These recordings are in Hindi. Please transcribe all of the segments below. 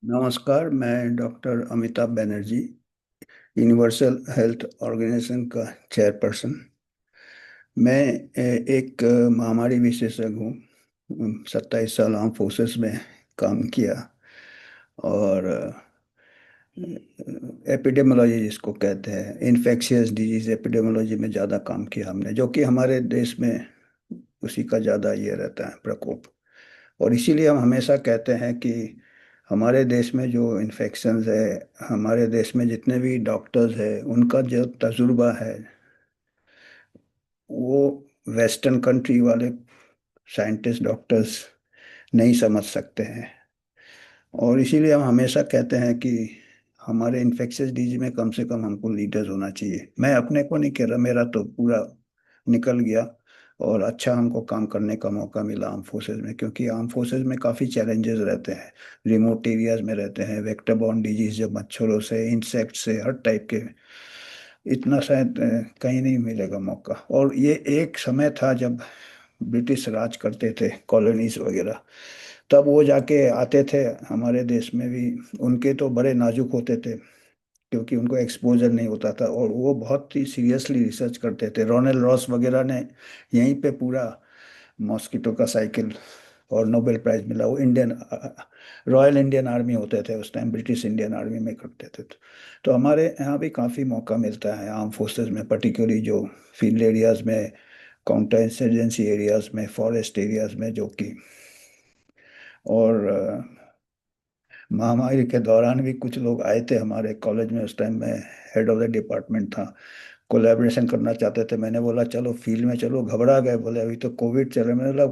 नमस्कार। मैं doctor Amitabh Banerjee, universal health organisation का चेयरपर्सन। मैं एक महामारी विशेषज्ञ हूँ। 27 साल आर्म फोर्सेस में काम किया और एपिडेमोलॉजी जिसको कहते हैं, इन्फेक्शियस डिजीज एपिडेमोलॉजी में ज़्यादा काम किया हमने, जो कि हमारे देश में उसी का ज़्यादा ये रहता है प्रकोप। और इसीलिए हम हमेशा कहते हैं कि हमारे देश में जो इन्फेक्शंस है, हमारे देश में जितने भी डॉक्टर्स हैं, उनका जो तजुर्बा है वो वेस्टर्न कंट्री वाले साइंटिस्ट डॉक्टर्स नहीं समझ सकते हैं। और इसीलिए हम हमेशा कहते हैं कि हमारे इन्फेक्शियस डिजीज में कम से कम हमको लीडर्स होना चाहिए। मैं अपने को नहीं कह रहा, मेरा तो पूरा निकल गया। और अच्छा हमको काम करने का मौका मिला आर्म फोर्सेज में, क्योंकि आर्म फोर्सेज में काफ़ी चैलेंजेस रहते हैं। रिमोट एरियाज में रहते हैं, वेक्टर बॉर्न डिजीज, जब मच्छरों से, इंसेक्ट से, हर टाइप के। इतना शायद कहीं नहीं मिलेगा मौका। और ये एक समय था जब ब्रिटिश राज करते थे, कॉलोनीज वगैरह। तब वो जाके आते थे हमारे देश में भी। उनके तो बड़े नाजुक होते थे, क्योंकि उनको एक्सपोजर नहीं होता था, और वो बहुत ही सीरियसली रिसर्च करते थे। रोनेल रॉस वगैरह ने यहीं पे पूरा मॉस्किटो का साइकिल और नोबेल प्राइज मिला। वो इंडियन रॉयल इंडियन आर्मी होते थे उस टाइम, ब्रिटिश इंडियन आर्मी में करते थे। तो हमारे यहाँ भी काफ़ी मौका मिलता है आर्म फोर्सेस में, पर्टिकुलरली जो फील्ड एरियाज में, काउंटर इंसर्जेंसी एरियाज में, फॉरेस्ट एरियाज में, जो कि और महामारी के दौरान भी कुछ लोग आए थे हमारे कॉलेज में। उस टाइम मैं हेड ऑफ द डिपार्टमेंट था। कोलैबोरेशन करना चाहते थे। मैंने बोला चलो फील्ड में चलो, घबरा गए, बोले अभी तो कोविड चल रहा है। मैंने बोला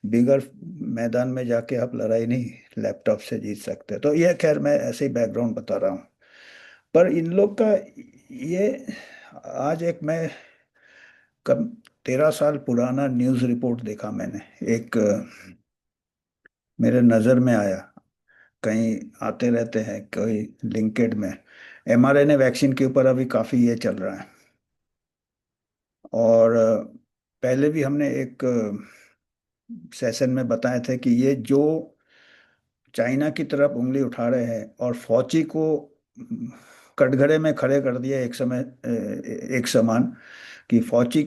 बिगर मैदान में जाके आप लड़ाई नहीं लैपटॉप से जीत सकते। तो ये खैर मैं ऐसे ही बैकग्राउंड बता रहा हूँ। पर इन लोग का ये, आज एक मैं कम 13 साल पुराना न्यूज़ रिपोर्ट देखा मैंने। एक मेरे नज़र में आया, कहीं आते रहते हैं कोई लिंक्ड में। mRNA वैक्सीन के ऊपर अभी काफ़ी ये चल रहा है। और पहले भी हमने एक सेशन में बताए थे कि ये जो चाइना की तरफ उंगली उठा रहे हैं और फौची को कटघरे में खड़े कर दिया एक समय, एक समान, कि फौची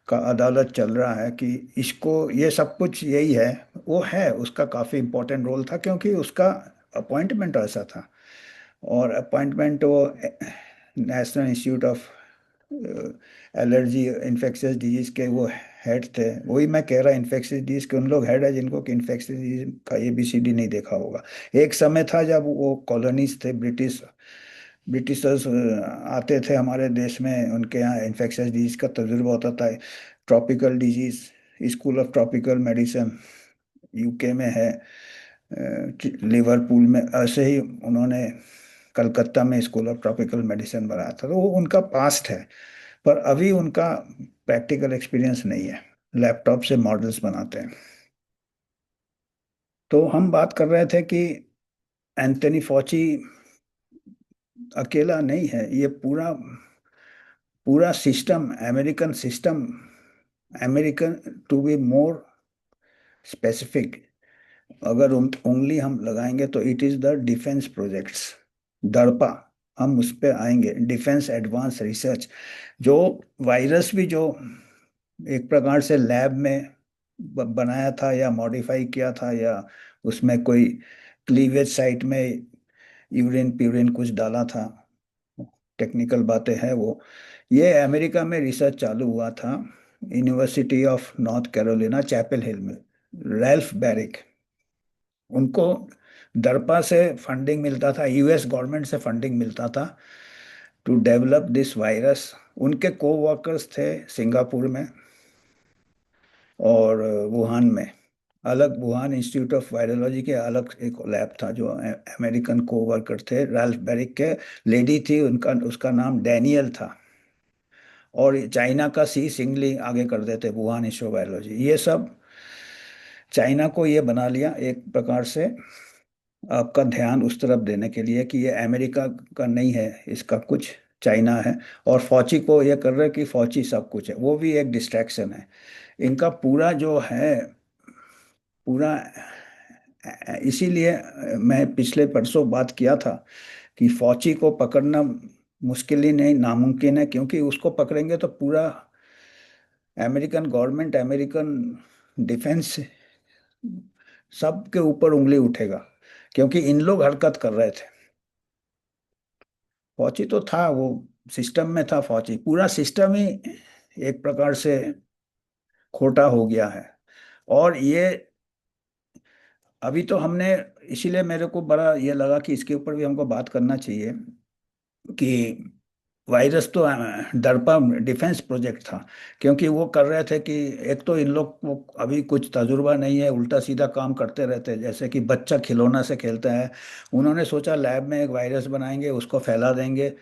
का अदालत चल रहा है कि इसको ये सब कुछ यही है। वो है, उसका काफ़ी इम्पोर्टेंट रोल था, क्योंकि उसका अपॉइंटमेंट ऐसा था। और अपॉइंटमेंट वो national institute of allergy infectious disease के वो हेड थे। वही मैं कह रहा, इन्फेक्शियस डिजीज के उन लोग हेड है जिनको कि इन्फेक्शियस डिजीज का ABCD नहीं देखा होगा। एक समय था जब वो कॉलोनीज थे, ब्रिटिशर्स आते थे हमारे देश में, उनके यहाँ इन्फेक्शियस डिजीज का तजुर्बा होता था। Tropical disease, school of tropical medicine UK में है, लिवरपूल में। ऐसे ही उन्होंने कलकत्ता में स्कूल ऑफ ट्रॉपिकल मेडिसिन बनाया था। तो वो उनका पास्ट है। पर अभी उनका प्रैक्टिकल एक्सपीरियंस नहीं है, लैपटॉप से मॉडल्स बनाते हैं। तो हम बात कर रहे थे कि एंथनी फॉची अकेला नहीं है, ये पूरा पूरा system, American system, American, to be more specific, अगर उंगली हम लगाएंगे तो it is the defence projects, DARPA. हम उस पे आएंगे, डिफेंस एडवांस रिसर्च। जो वायरस भी जो एक प्रकार से लैब में बनाया था या मॉडिफाई किया था, या उसमें कोई क्लीवेज साइट में यूरिन प्यूरिन कुछ डाला था, टेक्निकल बातें हैं वो। ये अमेरिका में रिसर्च चालू हुआ था, university of North Carolina Chapel Hill में। रैल्फ बैरिक, उनको दरपा से फंडिंग मिलता था, US गवर्नमेंट से फंडिंग मिलता था टू डेवलप दिस वायरस। उनके को वर्कर्स थे सिंगापुर में और वुहान में। अलग वुहान इंस्टीट्यूट ऑफ वायरोलॉजी के अलग एक लैब था, जो अमेरिकन को वर्कर थे राल्फ बेरिक के। लेडी थी, उनका उसका नाम डैनियल था। और चाइना का सिंगली आगे कर देते वुहान इंस्टीट्यूट ऑफ वायरोलॉजी। ये सब चाइना को ये बना लिया एक प्रकार से, आपका ध्यान उस तरफ देने के लिए कि ये अमेरिका का नहीं है, इसका कुछ चाइना है। और फौची को ये कर रहे कि फौची सब कुछ है, वो भी एक डिस्ट्रैक्शन है। इनका पूरा जो है, पूरा इसीलिए मैं पिछले परसों बात किया था कि फौची को पकड़ना मुश्किल ही नहीं, नामुमकिन है, क्योंकि उसको पकड़ेंगे तो पूरा अमेरिकन गवर्नमेंट, अमेरिकन डिफेंस सबके ऊपर उंगली उठेगा, क्योंकि इन लोग हरकत कर रहे थे। फौजी तो था वो, सिस्टम में था फौजी, पूरा सिस्टम ही एक प्रकार से खोटा हो गया है। और ये अभी तो हमने, इसीलिए मेरे को बड़ा ये लगा कि इसके ऊपर भी हमको बात करना चाहिए कि वायरस तो डरपा डिफेंस प्रोजेक्ट था, क्योंकि वो कर रहे थे कि एक तो इन लोग को अभी कुछ तजुर्बा नहीं है, उल्टा सीधा काम करते रहते हैं, जैसे कि बच्चा खिलौना से खेलता है। उन्होंने सोचा लैब में एक वायरस बनाएंगे, उसको फैला देंगे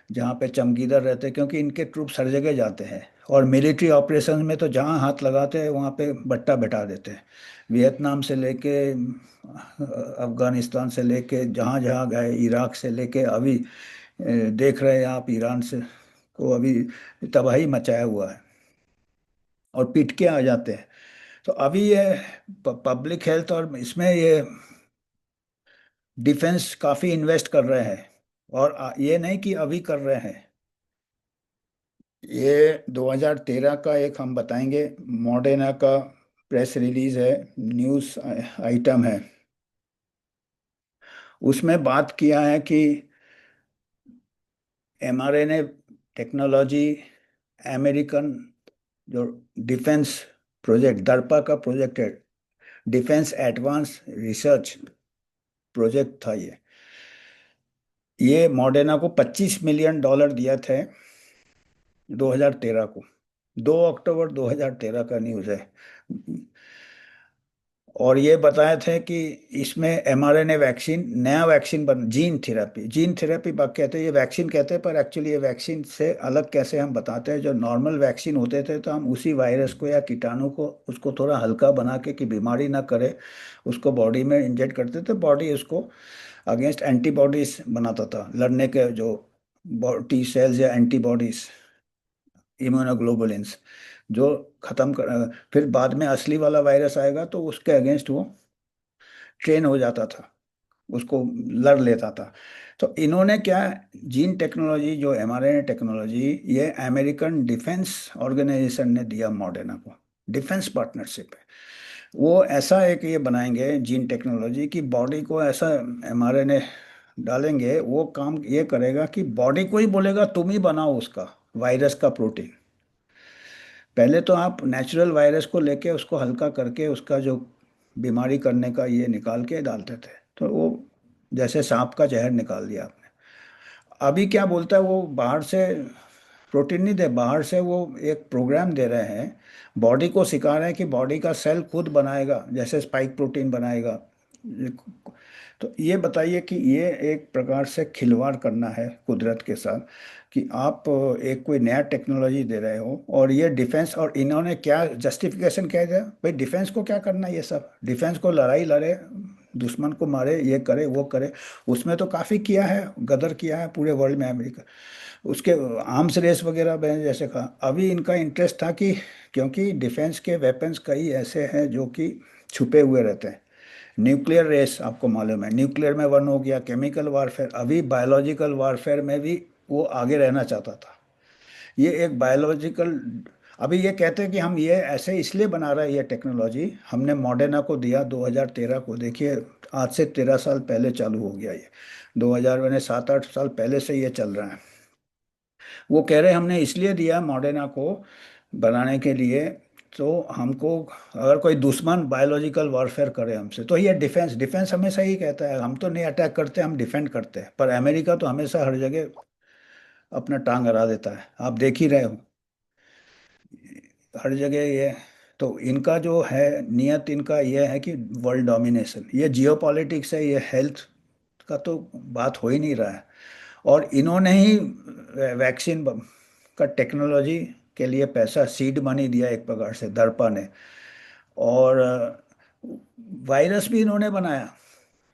जहाँ पे चमगीदड़ रहते हैं, क्योंकि इनके ट्रूप्स हर जगह जाते हैं, और मिलिट्री ऑपरेशन में तो जहाँ हाथ लगाते हैं वहाँ पे बट्टा बैठा देते हैं। वियतनाम से लेके अफगानिस्तान से लेके जहाँ जहाँ गए, इराक से लेके अभी देख रहे हैं आप, ईरान से को अभी तबाही मचाया हुआ है, और पीट के आ जाते हैं। तो अभी ये पब्लिक हेल्थ और इसमें ये डिफेंस काफी इन्वेस्ट कर रहे हैं, और ये नहीं कि अभी कर रहे हैं। ये 2013 का एक हम बताएंगे, मॉडर्ना का प्रेस रिलीज है, न्यूज़ आइटम है। उसमें बात किया है कि एमआरएनए टेक्नोलॉजी, अमेरिकन जो डिफेंस प्रोजेक्ट, डरपा का प्रोजेक्ट है, डिफेंस एडवांस रिसर्च प्रोजेक्ट था ये मॉडर्ना को $25 मिलियन दिया थे 2013 को। 2 अक्टूबर 2013 का न्यूज़ है। और ये बताए थे कि इसमें एमआरएनए वैक्सीन, नया वैक्सीन बन, जीन थेरेपी, जीन थेरेपी बात कहते हैं, ये वैक्सीन कहते हैं, पर एक्चुअली ये वैक्सीन से अलग कैसे हम बताते हैं। जो नॉर्मल वैक्सीन होते थे तो हम उसी वायरस को या कीटाणु को, उसको थोड़ा हल्का बना के कि बीमारी ना करे, उसको बॉडी में इंजेक्ट करते थे, बॉडी उसको अगेंस्ट एंटीबॉडीज बनाता था, लड़ने के जो टी सेल्स या एंटीबॉडीज, इम्यूनोग्लोबुलिन्स, जो खत्म कर, फिर बाद में असली वाला वायरस आएगा तो उसके अगेंस्ट वो ट्रेन हो जाता था, उसको लड़ लेता था। तो इन्होंने क्या, जीन टेक्नोलॉजी जो एमआरएनए टेक्नोलॉजी, ये अमेरिकन डिफेंस ऑर्गेनाइजेशन ने दिया मॉडर्ना को, डिफेंस पार्टनरशिप है। वो ऐसा एक ये बनाएंगे जीन टेक्नोलॉजी की, बॉडी को ऐसा एमआरएनए डालेंगे, वो काम ये करेगा कि बॉडी को ही बोलेगा तुम ही बनाओ उसका वायरस का प्रोटीन। पहले तो आप नेचुरल वायरस को लेके उसको हल्का करके उसका जो बीमारी करने का ये निकाल के डालते थे, तो वो जैसे सांप का जहर निकाल दिया आपने। अभी क्या बोलता है वो, बाहर से प्रोटीन नहीं दे, बाहर से वो एक प्रोग्राम दे रहे हैं, बॉडी को सिखा रहे हैं कि बॉडी का सेल खुद बनाएगा, जैसे स्पाइक प्रोटीन बनाएगा। तो ये बताइए कि ये एक प्रकार से खिलवाड़ करना है कुदरत के साथ, कि आप एक कोई नया टेक्नोलॉजी दे रहे हो, और ये डिफेंस, और इन्होंने क्या जस्टिफिकेशन क्या दिया भाई, डिफेंस को क्या करना है, ये सब डिफेंस को लड़ाई लड़े, दुश्मन को मारे, ये करे वो करे। उसमें तो काफ़ी किया है, गदर किया है पूरे वर्ल्ड में अमेरिका, उसके आर्म्स रेस वगैरह मैंने जैसे कहा। अभी इनका इंटरेस्ट था कि क्योंकि डिफेंस के वेपन्स कई ऐसे हैं जो कि छुपे हुए रहते हैं। न्यूक्लियर रेस आपको मालूम है, न्यूक्लियर में वन हो गया, केमिकल वारफेयर, अभी बायोलॉजिकल वारफेयर में भी वो आगे रहना चाहता था। ये एक बायोलॉजिकल, अभी ये कहते हैं कि हम ये ऐसे इसलिए बना रहे हैं, ये टेक्नोलॉजी हमने मॉडर्ना को दिया 2013 को, देखिए आज से 13 साल पहले चालू हो गया ये, 2000 मैंने 7-8 साल पहले से ये चल रहा है। वो कह रहे हैं हमने इसलिए दिया मॉडर्ना को बनाने के लिए, तो हमको अगर कोई दुश्मन बायोलॉजिकल वॉरफेयर करे हमसे, तो ये डिफेंस, डिफेंस हमेशा ही कहता है हम तो नहीं अटैक करते, हम डिफेंड करते हैं, पर अमेरिका तो हमेशा हर जगह अपना टांग अड़ा देता है, आप देख ही रहे हो हर जगह ये। तो इनका जो है नियत, इनका ये है कि वर्ल्ड डोमिनेशन, ये जियो पॉलिटिक्स है, ये हेल्थ का तो बात हो ही नहीं रहा है। और इन्होंने ही वैक्सीन का टेक्नोलॉजी के लिए पैसा, सीड मनी दिया एक प्रकार से दर्पा ने, और वायरस भी इन्होंने बनाया,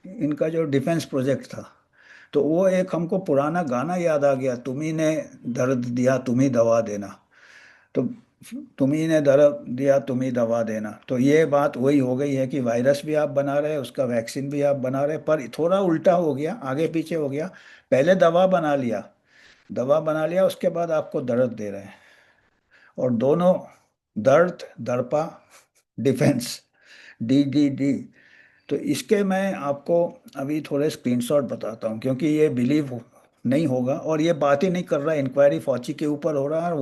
इनका जो डिफेंस प्रोजेक्ट था। तो वो एक हमको पुराना गाना याद आ गया, तुम ही ने दर्द दिया तुम ही दवा देना। तो तुम्ही ने दर्द दिया तुम ही दवा देना, तो ये बात वही हो गई है कि वायरस भी आप बना रहे हैं, उसका वैक्सीन भी आप बना रहे हैं, पर थोड़ा उल्टा हो गया, आगे पीछे हो गया। पहले दवा बना लिया, दवा बना लिया, उसके बाद आपको दर्द दे रहे हैं। और दोनों, दर्द, दर्पा, डिफेंस, डी डी डी। तो इसके मैं आपको अभी थोड़े स्क्रीनशॉट बताता हूँ, क्योंकि ये बिलीव नहीं होगा, और ये बात ही नहीं कर रहा, इंक्वायरी फौची के ऊपर हो रहा है, और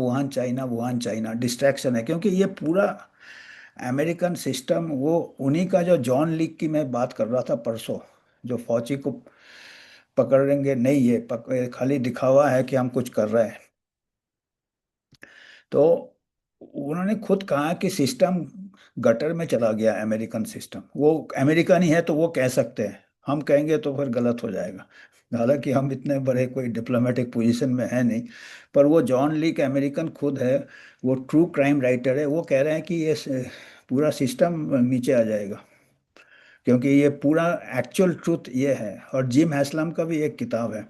वुहान चाइना डिस्ट्रैक्शन है, क्योंकि ये पूरा अमेरिकन सिस्टम, वो उन्हीं का, जो जॉन लीक की मैं बात कर रहा था परसों, जो फौची को पकड़ेंगे नहीं, ये खाली दिखावा है कि हम कुछ कर रहे हैं। तो उन्होंने खुद कहा कि सिस्टम गटर में चला गया, अमेरिकन सिस्टम। वो अमेरिकन ही है तो वो कह सकते हैं, हम कहेंगे तो फिर गलत हो जाएगा। हालांकि हम इतने बड़े कोई डिप्लोमेटिक पोजीशन में है नहीं, पर वो जॉन लीक अमेरिकन खुद है, वो ट्रू क्राइम राइटर है, वो कह रहे हैं कि ये पूरा सिस्टम नीचे आ जाएगा, क्योंकि ये पूरा एक्चुअल ट्रूथ ये है। और जिम हैस्लम का भी एक किताब है,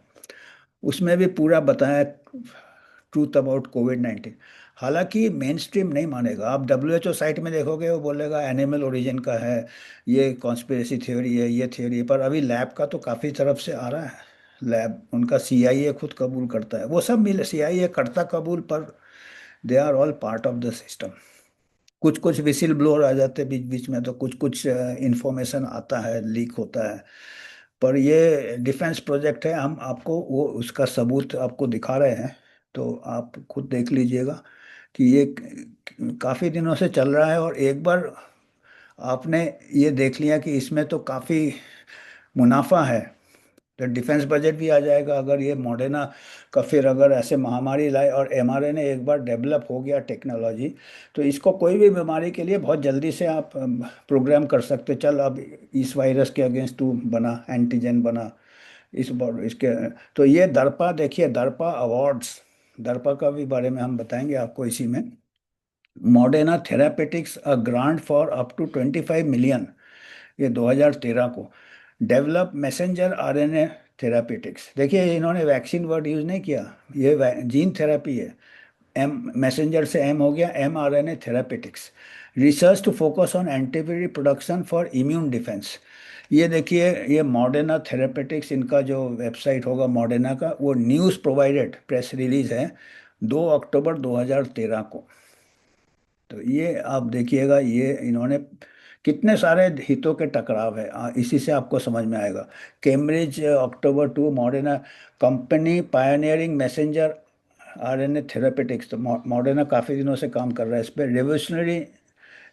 उसमें भी पूरा बताया ट्रूथ अबाउट कोविड 19। हालांकि मेन स्ट्रीम नहीं मानेगा, आप WHO साइट में देखोगे वो बोलेगा एनिमल ओरिजिन का है, ये कॉन्स्पिरेसी थ्योरी है, ये थ्योरी है, पर अभी लैब का तो काफ़ी तरफ से आ रहा है। लैब उनका CIA खुद कबूल करता है, वो सब मिले, CIA करता कबूल, पर they are all part of the system. कुछ कुछ विसिल ब्लोअर आ जाते हैं बीच बीच में, तो कुछ कुछ इंफॉर्मेशन आता है, लीक होता है। पर ये डिफेंस प्रोजेक्ट है, हम आपको वो उसका सबूत आपको दिखा रहे हैं, तो आप खुद देख लीजिएगा कि ये काफ़ी दिनों से चल रहा है। और एक बार आपने ये देख लिया कि इसमें तो काफ़ी मुनाफा है, तो डिफेंस बजट भी आ जाएगा। अगर ये मॉडर्ना का फिर अगर ऐसे महामारी लाए, और mRNA एक बार डेवलप हो गया टेक्नोलॉजी, तो इसको कोई भी बीमारी के लिए बहुत जल्दी से आप प्रोग्राम कर सकते, चल अब इस वायरस के अगेंस्ट तू बना, एंटीजन बना इसके। तो ये दर्पा देखिए, दर्पा अवार्ड्स, दर्पा का भी बारे में हम बताएंगे आपको इसी में। Moderna therapeutics a grant for up to 25 million, ये 2013 को। डेवलप मैसेंजर RNA थेरापेटिक्स, देखिए इन्होंने वैक्सीन वर्ड यूज नहीं किया, ये जीन थेरेपी है। एम मैसेंजर से एम हो गया, mRNA थेरापेटिक्स। Research to focus on antibody production for immune defence. ये देखिए, ये मॉडर्ना थेरापेटिक्स, इनका जो वेबसाइट होगा मॉडर्ना का, वो न्यूज़ प्रोवाइडेड प्रेस रिलीज है 2 अक्टूबर 2013 को। तो ये आप देखिएगा, ये इन्होंने कितने सारे हितों के टकराव है, इसी से आपको समझ में आएगा। Cambridge October 2, Moderna company pioneering messenger RNA therapeutics. तो मॉडर्ना काफ़ी दिनों से काम कर रहा है इस पर। Revolutionary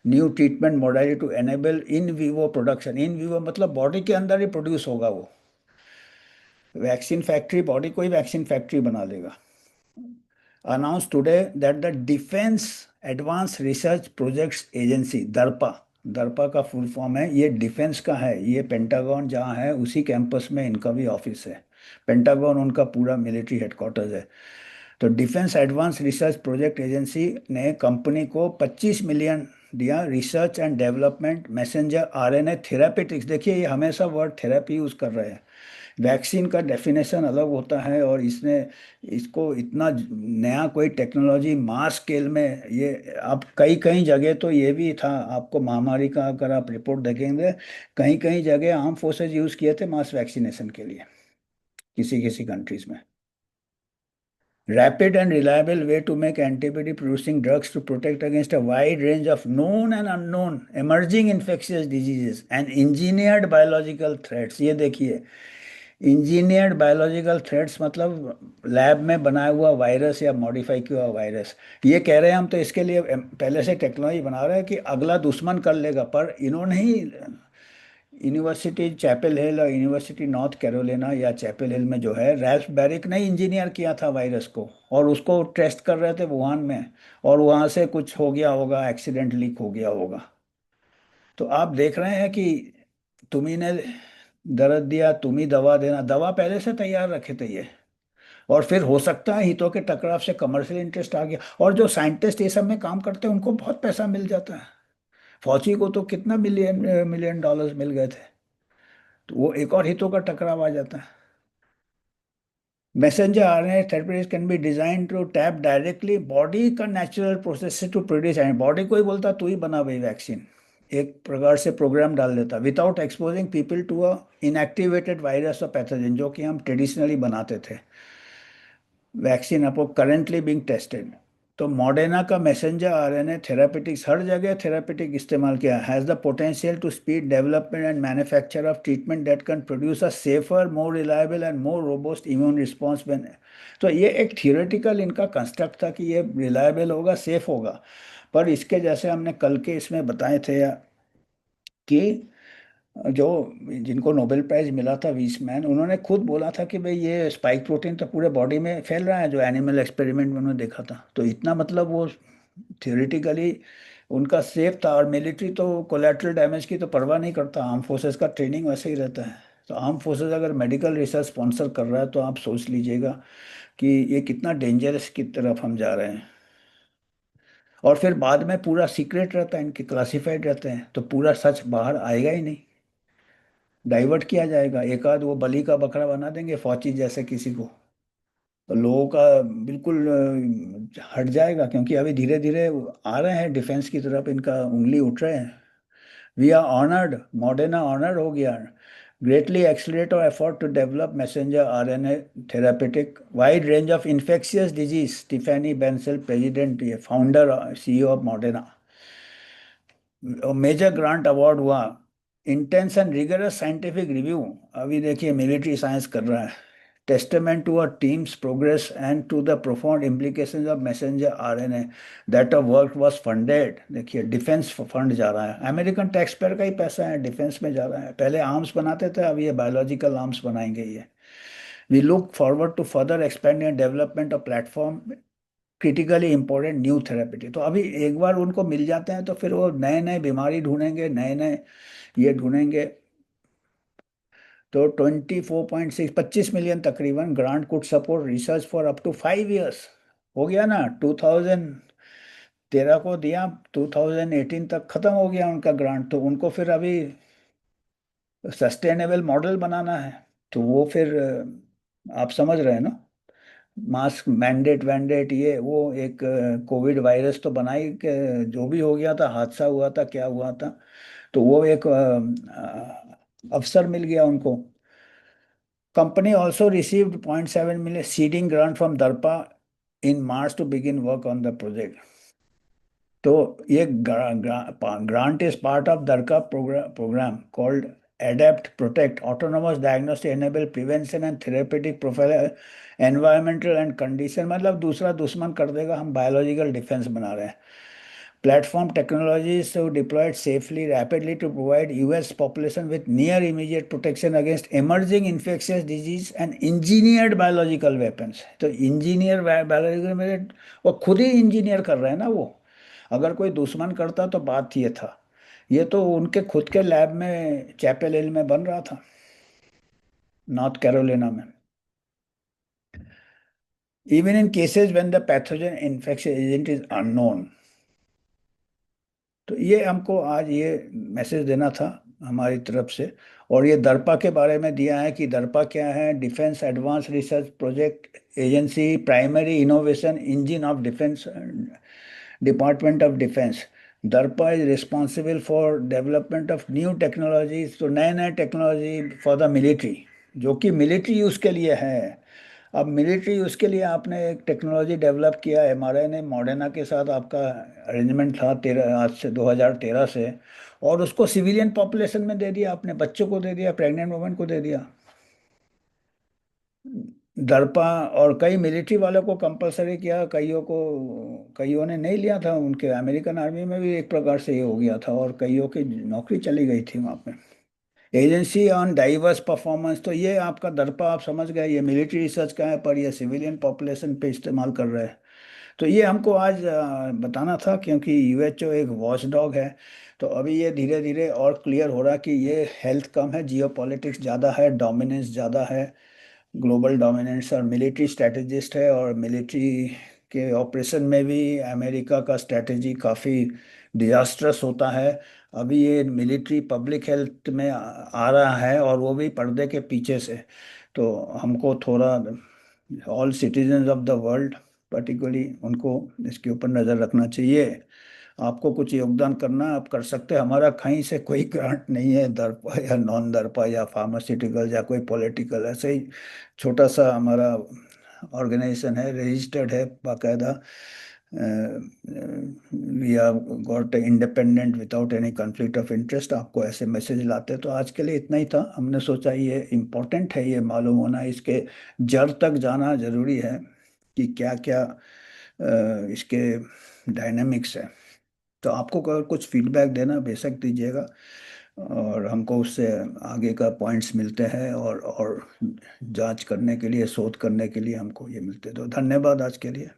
new treatment modality to enable in vivo production, in vivo मतलब बॉडी के अंदर ही प्रोड्यूस होगा वो, वैक्सीन फैक्ट्री, बॉडी को ही वैक्सीन फैक्ट्री बना देगा। announced today that the Defense Advanced Research Projects Agency, दर्पा, दर्पा का फुल फॉर्म है, ये डिफेंस का है, ये पेंटागन जहाँ है उसी कैंपस में इनका भी ऑफिस है। पेंटागन उनका पूरा मिलिट्री हेडक्वार्टर्स है। तो defence advanced research project agency ने कंपनी को 25 मिलियन दिया, research and development messenger RNA therapeutics. देखिए ये हमेशा वर्ड थेरापी यूज कर रहे हैं, वैक्सीन का डेफिनेशन अलग होता है, और इसने इसको इतना नया कोई टेक्नोलॉजी मास स्केल में, ये अब कई कई जगह तो ये भी था, आपको महामारी का अगर आप रिपोर्ट देखेंगे, कहीं कहीं जगह आर्म फोर्सेज यूज़ किए थे मास वैक्सीनेशन के लिए, किसी किसी कंट्रीज में। Rapid and reliable way to make antibody producing drugs to protect against a wide range of known and unknown emerging infectious diseases and engineered biological threats। ये देखिए, इंजीनियर्ड बायोलॉजिकल थ्रेड्स मतलब लैब में बनाया हुआ वायरस या मॉडिफाई किया हुआ वायरस। ये कह रहे हैं हम तो इसके लिए पहले से टेक्नोलॉजी बना रहे हैं कि अगला दुश्मन कर लेगा, पर इन्होंने ही यूनिवर्सिटी चैपल हिल और यूनिवर्सिटी नॉर्थ कैरोलिना या चैपल हिल में जो है, रैल्फ बैरिक ने इंजीनियर किया था वायरस को, और उसको टेस्ट कर रहे थे वुहान में, और वहाँ से कुछ हो गया होगा, एक्सीडेंट लीक हो गया होगा। तो आप देख रहे हैं कि तुम्ही ने दर्द दिया तुम ही दवा देना, दवा पहले से तैयार रखे थे ये। और फिर हो सकता है हितों के टकराव से कमर्शियल इंटरेस्ट आ गया, और जो साइंटिस्ट ये सब में काम करते हैं उनको बहुत पैसा मिल जाता है। फौजी को तो कितना मिलियन मिलियन डॉलर्स मिल गए थे, तो वो एक और हितों का टकराव आ जाता है। Messenger RNA therapies can be design to tap directly body का नेचुरल प्रोसेस से टू प्रोड्यूस एंड बॉडी को ही बोलता तू ही बना भाई वैक्सीन, एक प्रकार से प्रोग्राम डाल देता without exposing people to a inactivated virus और पैथोजन जो कि हम ट्रेडिशनली बनाते थे। वैक्सीन आपको करेंटली बीइंग टेस्टेड। तो मॉडर्ना का मैसेंजर आरएनए थेरापेटिक्स हर जगह थेरापेटिक इस्तेमाल किया has the potential to speed development and manufacture of treatment that can produce a safer more reliable and more robust immune response when. तो ये एक थियोरेटिकल इनका कंस्ट्रक्ट था कि ये रिलायबल होगा, सेफ होगा। पर इसके जैसे हमने कल के इसमें बताए थे कि जो जिनको नोबेल प्राइज मिला था वीसमैन, उन्होंने खुद बोला था कि भाई ये स्पाइक प्रोटीन तो पूरे बॉडी में फैल रहा है जो एनिमल एक्सपेरिमेंट में उन्होंने देखा था। तो इतना मतलब वो थियोरिटिकली उनका सेफ था। और मिलिट्री तो कोलैटरल डैमेज की तो परवाह नहीं करता, आर्म फोर्सेस का ट्रेनिंग वैसे ही रहता है। तो आर्म फोर्सेस अगर मेडिकल रिसर्च स्पॉन्सर कर रहा है तो आप सोच लीजिएगा कि ये कितना डेंजरस की तरफ हम जा रहे हैं। और फिर बाद में पूरा सीक्रेट रहता है, इनके क्लासिफाइड रहते हैं, तो पूरा सच बाहर आएगा ही नहीं, डाइवर्ट किया जाएगा। एक आध वो बलि का बकरा बना देंगे फौजी जैसे किसी को, तो लोगों का बिल्कुल हट जाएगा। क्योंकि अभी धीरे धीरे आ रहे हैं डिफेंस की तरफ, इनका उंगली उठ रहे हैं। We are honoured, Moderna honoured हो गया, greatly accelerate our effort to develop messenger RNA therapeutic wide range of infectious disease. Stephane Bancel, president, ये founder CEO of Moderna. Major grant award हुआ। Intense and rigorous scientific review, अभी देखिए मिलिट्री साइंस कर रहा है। Testament to a team's progress and to the profound implications of messenger RNA that a work was funded. देखिए डिफेंस फंड जा रहा है, अमेरिकन टैक्स पेयर का ही पैसा है, डिफेंस में जा रहा है। पहले आर्म्स बनाते थे, अब ये बायोलॉजिकल आर्म्स बनाएंगे ये। We look forward to further expanding and development of platform critically important new therapeutics. तो अभी एक बार उनको मिल जाते हैं तो फिर वो नए नए बीमारी ढूंढेंगे, नए नए ये ढूंढेंगे। तो 24.6 25 मिलियन तकरीबन grant could support research for up to 5 years. हो गया ना, 2013 को दिया, 2018 तक खत्म हो गया उनका ग्रांट। तो उनको फिर अभी सस्टेनेबल मॉडल बनाना है। तो वो फिर आप समझ रहे हैं ना, मास्क मैंडेट वैंडेट ये वो एक कोविड वायरस तो बनाई जो भी हो गया था, हादसा हुआ था, क्या हुआ था। तो वो एक अवसर मिल गया उनको। Company also received 0.7 million seeding grant from DARPA in March to begin work on the project. तो ये grant is part of DARPA's programme called ADEPT PROTECT autonomous diagnostic enable prevention and therapeutic profile environmental and condition. मतलब दूसरा दुश्मन कर देगा, हम बायोलॉजिकल डिफेंस बना रहे हैं। Platform technologies so deployed safely, rapidly to provide US population with near immediate protection against emerging infectious disease and engineered biological weapons। तो इंजीनियर बायोलॉजिकल में वो खुद ही इंजीनियर कर रहे हैं ना वो। अगर कोई दुश्मन करता तो बात ये था, ये तो उनके खुद के लैब में चैपेल हिल में बन रहा था, नॉर्थ कैरोलिना में। Even in cases when the pathogen infection agent is unknown. तो ये हमको आज ये मैसेज देना था हमारी तरफ से। और ये दर्पा के बारे में दिया है कि दर्पा क्या है, defence advanced research project agency, primary innovation engine of defence, department of defence. DARPA is responsible for development of new technologies, तो नए नए टेक्नोलॉजी फॉर द मिलिट्री, जो कि मिलिट्री यूज़ के लिए है। अब मिलिट्री उसके लिए आपने एक टेक्नोलॉजी डेवलप किया है, एमआरएनए मॉडर्ना के साथ आपका अरेंजमेंट था 13 आज से 2013 से। और उसको सिविलियन पॉपुलेशन में दे दिया, आपने बच्चों को दे दिया, प्रेग्नेंट वुमेन को दे दिया दर्पा। और कई मिलिट्री वालों को कंपलसरी किया, कईयों ने नहीं लिया था। उनके अमेरिकन आर्मी में भी एक प्रकार से ये हो गया था, और कईयों की नौकरी चली गई थी वहाँ पे। एजेंसी ऑन डाइवर्स परफॉर्मेंस, तो ये आपका दर्पा आप समझ गए, ये मिलिट्री रिसर्च का है पर ये सिविलियन पॉपुलेशन पे इस्तेमाल कर रहे हैं। तो ये हमको आज बताना था, क्योंकि यूएचओ एक वॉच डॉग है। तो अभी ये धीरे धीरे और क्लियर हो रहा है कि ये हेल्थ कम है, जियो पॉलिटिक्स ज़्यादा है, डोमिनेंस ज़्यादा है, ग्लोबल डोमिनेंस। और मिलिट्री स्ट्रेटेजिस्ट है, और मिलिट्री के ऑपरेशन में भी अमेरिका का स्ट्रेटेजी काफ़ी डिजास्ट्रस होता है। अभी ये मिलिट्री पब्लिक हेल्थ में आ रहा है, और वो भी पर्दे के पीछे से। तो हमको थोड़ा all citizens of the world particularly उनको इसके ऊपर नज़र रखना चाहिए। आपको कुछ योगदान करना है, आप कर सकते हैं। हमारा कहीं से कोई ग्रांट नहीं है, दरपा या नॉन दरपा या फार्मास्यूटिकल या कोई पॉलिटिकल, ऐसे ही छोटा सा हमारा ऑर्गेनाइजेशन है, रजिस्टर्ड है बाकायदा। We are got independent without any conflict of interest. आपको ऐसे मैसेज लाते, तो आज के लिए इतना ही था। हमने सोचा ये इम्पोर्टेंट है, ये मालूम होना, इसके जड़ तक जाना जरूरी है कि क्या क्या इसके डायनामिक्स है। तो आपको अगर कुछ फीडबैक देना बेशक दीजिएगा, और हमको उससे आगे का पॉइंट्स मिलते हैं, और जांच करने के लिए, शोध करने के लिए हमको ये मिलते हैं। तो धन्यवाद आज के लिए।